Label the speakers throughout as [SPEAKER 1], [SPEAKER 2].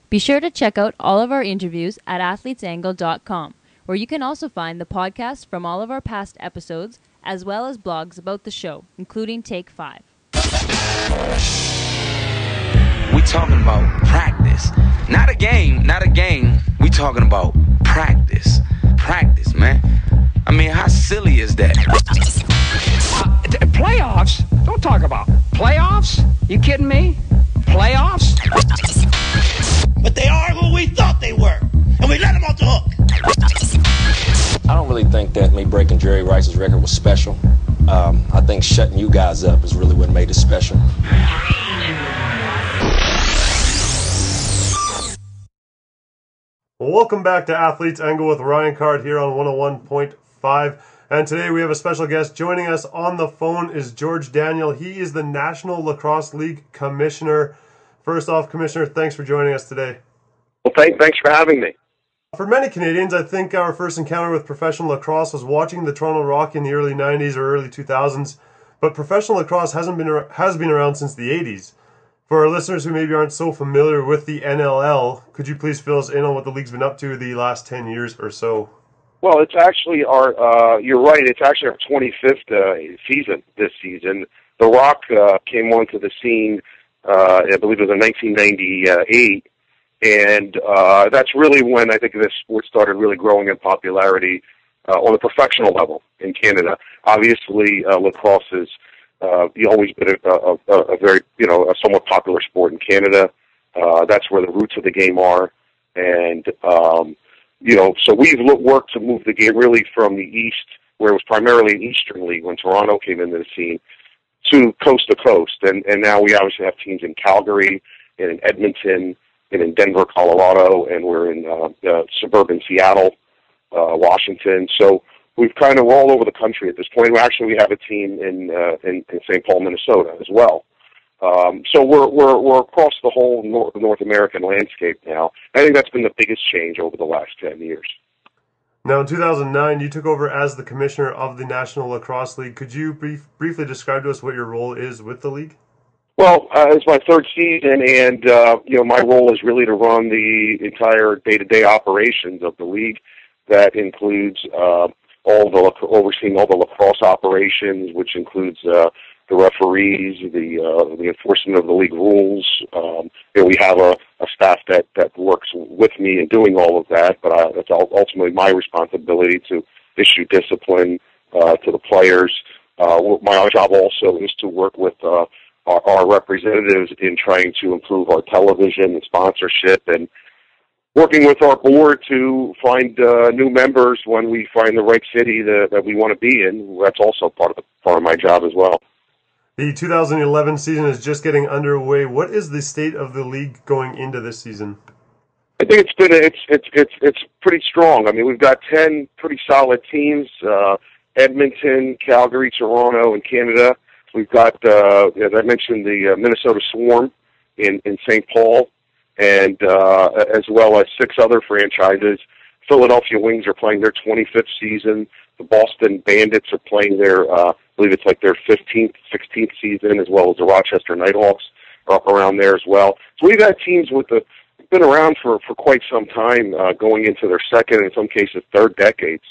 [SPEAKER 1] Be sure to check out all of our interviews at athletesangle.com, where you can also find the podcast from all of our past episodes, as well as blogs about the show, including Take 5.
[SPEAKER 2] We talking about practice. Not a game. We talking about practice. Practice, man. I mean, how silly is that?
[SPEAKER 3] Playoffs? Don't talk about playoffs. You kidding me? Playoffs?
[SPEAKER 4] But they are who we thought they were, and we let them off the hook.
[SPEAKER 5] I don't really think that me breaking Jerry Rice's record was special. I think shutting you guys up is really what made it special.
[SPEAKER 6] Well, welcome back to Athletes Angle with Ryan Card here on 101.5. And today we have a special guest. Joining us on the phone is George Daniel. He is the National Lacrosse League Commissioner. First off, Commissioner, thanks for joining us today.
[SPEAKER 7] Well, thanks for having me.
[SPEAKER 6] For many Canadians, I think our first encounter with professional lacrosse was watching the Toronto Rock in the early 90s or early 2000s. But professional lacrosse has been around since the 80s. For our listeners who maybe aren't so familiar with the NLL, could you please fill us in on what the league's been up to the last 10 years or so?
[SPEAKER 7] Well, it's actually you're right, it's actually our 25th season this season. The Rock came onto the scene, I believe it was in 1998, and that's really when I think this sport started really growing in popularity on a professional level in Canada. Obviously, lacrosse is always been a very, a somewhat popular sport in Canada. That's where the roots of the game are. And, so we've worked to move the game really from the East, where it was primarily an Eastern League when Toronto came into the scene, to coast. And now we obviously have teams in Calgary and in Edmonton and in Denver, Colorado, and we're in suburban Seattle, Washington. So we're all over the country at this point. We have a team in St. Paul, Minnesota as well. So we're across the whole North American landscape now. I think that's been the biggest change over the last 10 years.
[SPEAKER 6] Now, in 2009, you took over as the commissioner of the National Lacrosse League. Could you briefly describe to us what your role is with the league?
[SPEAKER 7] Well, it's my third season, and my role is really to run the entire day-to-day operations of the league. That includes overseeing all the lacrosse operations, which includes the referees, the enforcement of the league rules. We have a staff that works with me in doing all of that, but it's ultimately my responsibility to issue discipline to the players. My job also is to work with our representatives in trying to improve our television and sponsorship, and working with our board to find new members when we find the right city that we want to be in. That's also part of my job as well.
[SPEAKER 6] The 2011 season is just getting underway. What is the state of the league going into this season?
[SPEAKER 7] I think it's pretty strong. I mean, we've got 10 pretty solid teams: Edmonton, Calgary, Toronto, and Canada. We've got, as I mentioned, the Minnesota Swarm in St. Paul, and as well as 6 other franchises. Philadelphia Wings are playing their 25th season. The Boston Bandits are playing their, I believe it's like their 15th, 16th season, as well as the Rochester Nighthawks are up around there as well. So we've had teams been around for quite some time, going into their second, in some cases third decades.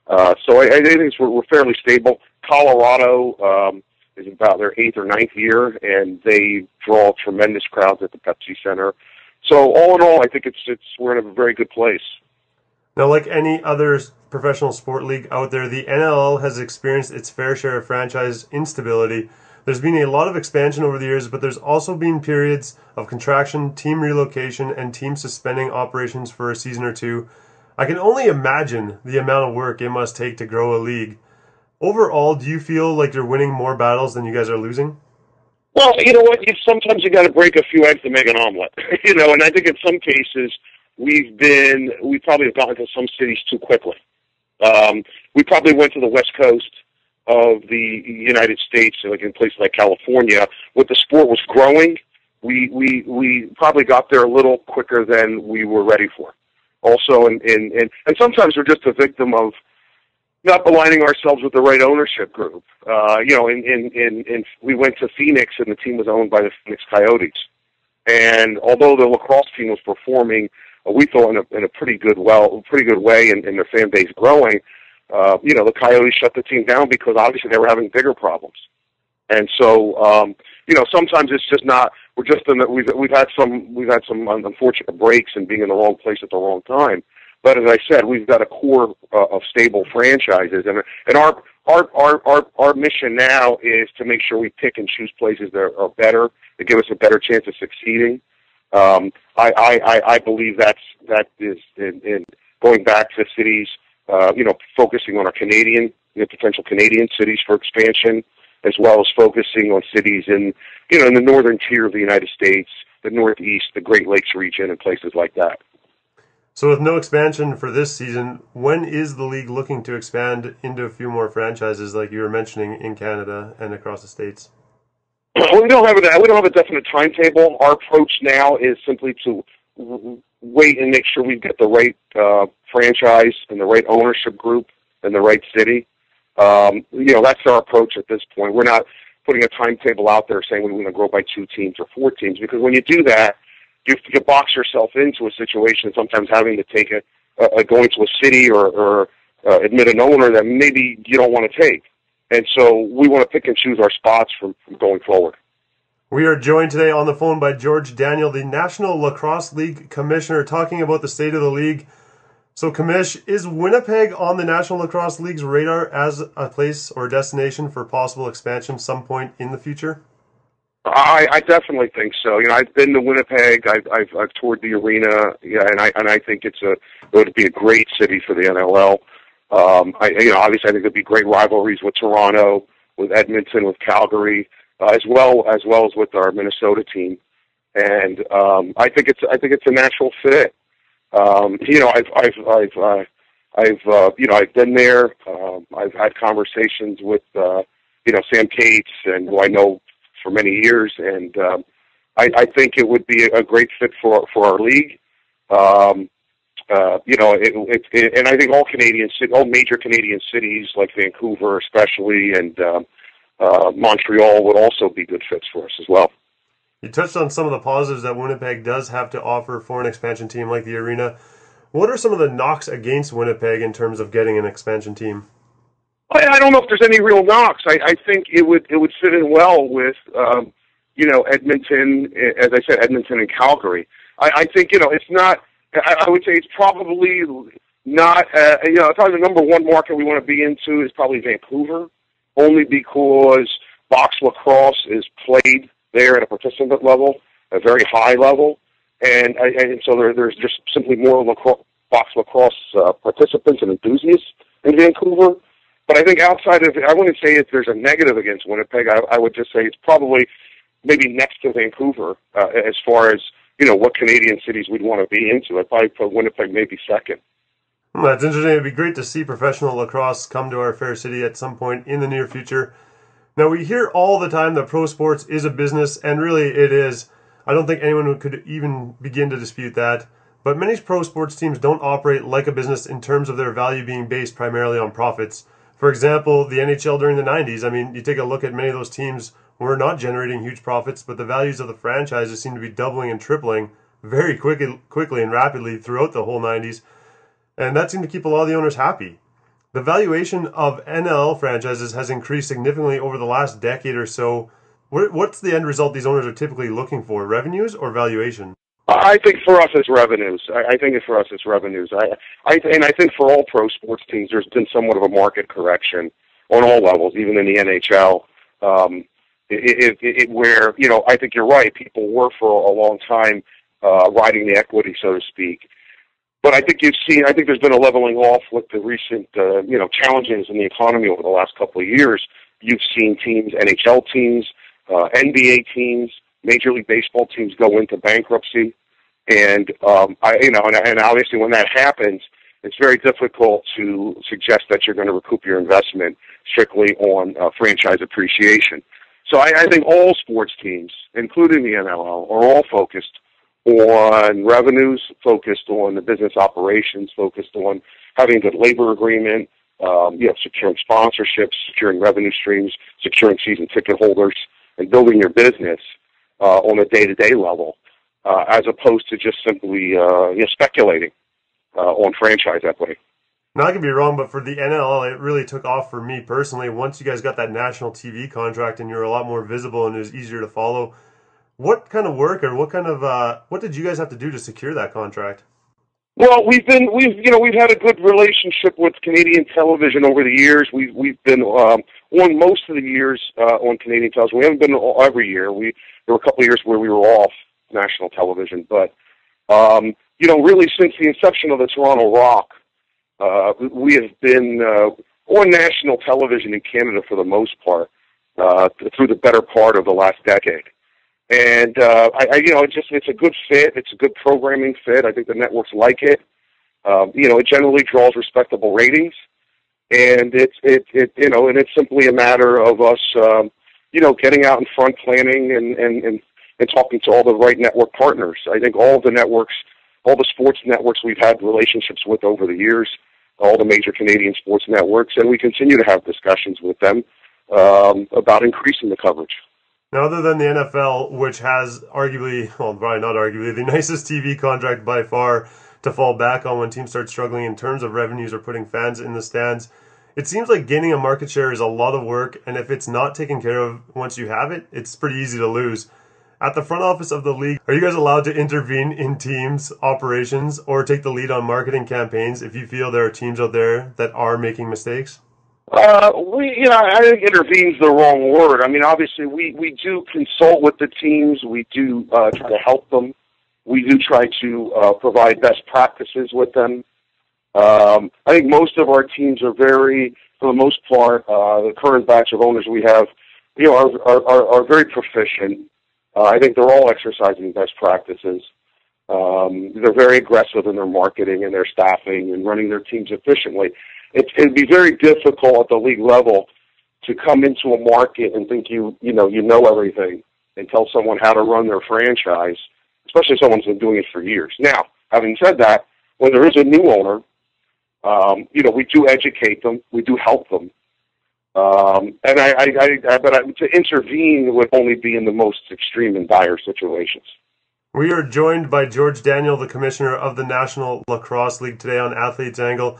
[SPEAKER 7] So I think we're fairly stable. Colorado is about their 8th or 9th year, and they draw tremendous crowds at the Pepsi Center. So all in all, I think we're in a very good place.
[SPEAKER 6] Now, like any other professional sport league out there, the NLL has experienced its fair share of franchise instability. There's been a lot of expansion over the years, but there's also been periods of contraction, team relocation, and teams suspending operations for a season or two. I can only imagine the amount of work it must take to grow a league. Overall, do you feel like you're winning more battles than you guys are losing?
[SPEAKER 7] Well, you know what? Sometimes you got to break a few eggs to make an omelet. And I think in some cases we probably have gotten to some cities too quickly. We probably went to the West Coast of the United States, like in places like California, when the sport was growing. We probably got there a little quicker than we were ready for. Also, and sometimes we're just a victim of not aligning ourselves with the right ownership group. We went to Phoenix, and the team was owned by the Phoenix Coyotes. And although the lacrosse team was performing, we thought in a pretty good way, and their fan base growing, the Coyotes shut the team down because obviously they were having bigger problems. And so, sometimes it's just not. We've had some unfortunate breaks and being in the wrong place at the wrong time. But as I said, we've got a core of stable franchises, and our mission now is to make sure we pick and choose places that are better, that give us a better chance of succeeding. I believe that is in going back to cities, focusing on our potential Canadian cities for expansion, as well as focusing on cities in the northern tier of the United States, the Northeast, the Great Lakes region, and places like that.
[SPEAKER 6] So with no expansion for this season, when is the league looking to expand into a few more franchises like you were mentioning in Canada and across the States?
[SPEAKER 7] We don't have a definite timetable. Our approach now is simply to wait and make sure we get the right franchise and the right ownership group in the right city. That's our approach at this point. We're not putting a timetable out there saying we want to grow by 2 teams or 4 teams, because when you do that, you box yourself into a situation, sometimes having to take going to a city or admit an owner that maybe you don't want to take. And so we want to pick and choose our spots from going forward.
[SPEAKER 6] We are joined today on the phone by George Daniel, the National Lacrosse League Commissioner, talking about the state of the league. So, Commish, is Winnipeg on the National Lacrosse League's radar as a place or destination for possible expansion some point in the future?
[SPEAKER 7] I definitely think so. I've been to Winnipeg. I've toured the arena. Yeah, and I think it would be a great city for the NLL. Obviously, I think there'd be great rivalries with Toronto, with Edmonton, with Calgary, as well as with our Minnesota team. And I think it's a natural fit. I've been there. I've had conversations with Sam Cates, and who I know for many years, and I think it would be a great fit for our league. And I think all major Canadian cities like Vancouver, especially, and Montreal would also be good fits for us as well.
[SPEAKER 6] You touched on some of the positives that Winnipeg does have to offer for an expansion team like the arena. What are some of the knocks against Winnipeg in terms of getting an expansion team?
[SPEAKER 7] I don't know if there's any real knocks. I think it would fit in well with Edmonton, as I said, Edmonton and Calgary. I think it's not. I would say it's probably not. Probably the number one market we want to be into is probably Vancouver, only because box lacrosse is played there at a participant level, a very high level, and so there's just simply more box lacrosse participants and enthusiasts in Vancouver. But I think outside of it, I wouldn't say if there's a negative against Winnipeg. I would just say it's probably maybe next to Vancouver as far as what Canadian cities we'd want to be into. I'd probably put Winnipeg maybe second.
[SPEAKER 6] Well, that's interesting. It'd be great to see professional lacrosse come to our fair city at some point in the near future. Now, we hear all the time that pro sports is a business, and really it is. I don't think anyone could even begin to dispute that. But many pro sports teams don't operate like a business in terms of their value being based primarily on profits. For example, the NHL during the 90s, I mean, you take a look at many of those teams were not generating huge profits, but the values of the franchises seem to be doubling and tripling very quickly and rapidly throughout the whole 90s. And that seemed to keep a lot of the owners happy. The valuation of NLL franchises has increased significantly over the last decade or so. What's the end result these owners are typically looking for, revenues or valuation?
[SPEAKER 7] I think for us it's revenues. I think for us it's revenues. I think for all pro sports teams there's been somewhat of a market correction on all levels, even in the NHL. Where I think you're right. People were for a long time riding the equity, so to speak. But I think there's been a leveling off with the recent, challenges in the economy over the last couple of years. You've seen teams, NHL teams, NBA teams, Major League Baseball teams go into bankruptcy, and and obviously when that happens, it's very difficult to suggest that you're going to recoup your investment strictly on franchise appreciation. So I think all sports teams, including the NLL, are all focused on revenues, focused on the business operations, focused on having a good labor agreement, securing sponsorships, securing revenue streams, securing season ticket holders, and building your business on a day-to-day level. as opposed to just simply speculating on franchise equity.
[SPEAKER 6] Now, I could be wrong, but for the NLL, it really took off for me personally. Once you guys got that national TV contract and you were a lot more visible and it was easier to follow, what kind of work or what did you guys have to do to secure that contract?
[SPEAKER 7] Well, we've had a good relationship with Canadian television over the years. We've been on most of the years on Canadian television. We haven't been every year. There were a couple of years where we were off national television, but really since the inception of the Toronto Rock, we have been on national television in Canada for the most part through the better part of the last decade. And it's a good fit. It's a good programming fit. I think the networks like it. It generally draws respectable ratings, and it's simply a matter of us, getting out in front, planning, and talking to all the right network partners. I think all the networks, all the sports networks we've had relationships with over the years, all the major Canadian sports networks, and we continue to have discussions with them about increasing the coverage.
[SPEAKER 6] Now, other than the NFL, which has probably not arguably, the nicest TV contract by far to fall back on when teams start struggling in terms of revenues or putting fans in the stands, it seems like gaining a market share is a lot of work, and if it's not taken care of once you have it, it's pretty easy to lose. At the front office of the league, are you guys allowed to intervene in teams' operations or take the lead on marketing campaigns if you feel there are teams out there that are making mistakes?
[SPEAKER 7] I think intervene's the wrong word. I mean, obviously, we do consult with the teams. We do try to help them. We do try to provide best practices with them. I think most of our teams are for the most part, the current batch of owners we have, are very proficient. I think they're all exercising best practices. They're very aggressive in their marketing and their staffing and running their teams efficiently. It'd be very difficult at the league level to come into a market and think you know everything and tell someone how to run their franchise, especially if someone's been doing it for years. Now, having said that, when there is a new owner, we do educate them, we do help them, but to intervene would only be in the most extreme and dire situations.
[SPEAKER 6] We are joined by George Daniel, the commissioner of the National Lacrosse League, today on Athletes Angle.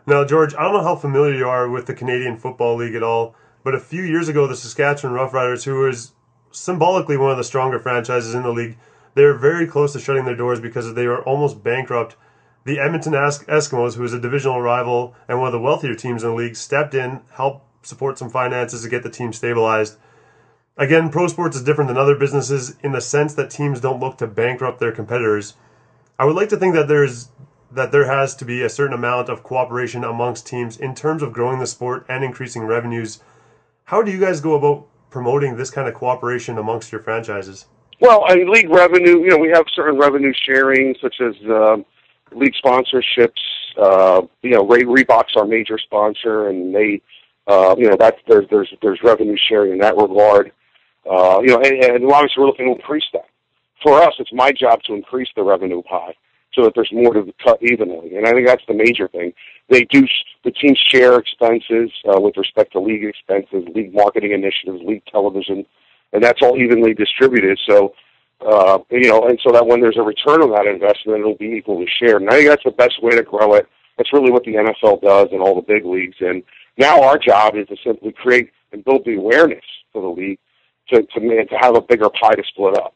[SPEAKER 6] Now, George, I don't know how familiar you are with the Canadian Football League at all, but a few years ago, the Saskatchewan Roughriders, who was symbolically one of the stronger franchises in the league, they were very close to shutting their doors because they were almost bankrupt. The Edmonton Eskimos, who is a divisional rival and one of the wealthier teams in the league, stepped in, helped support some finances to get the team stabilized. Again, pro sports is different than other businesses in the sense that teams don't look to bankrupt their competitors. I would like to think that there has to be a certain amount of cooperation amongst teams in terms of growing the sport and increasing revenues. How do you guys go about promoting this kind of cooperation amongst your franchises?
[SPEAKER 7] Well, I mean, league revenue, we have certain revenue sharing, such as league sponsorships. Reebok's our major sponsor, and they, there's revenue sharing in that regard. And obviously we're looking to increase that. For us, it's my job to increase the revenue pie so that there's more to cut evenly. And I think that's the major thing. The teams share expenses with respect to league expenses, league marketing initiatives, league television, and that's all evenly distributed. So, and so that when there's a return on that investment, it'll be equally shared. And I think that's the best way to grow it. That's really what the NFL does and all the big leagues. And now our job is to simply create and build the awareness for the league to have a bigger pie to split up.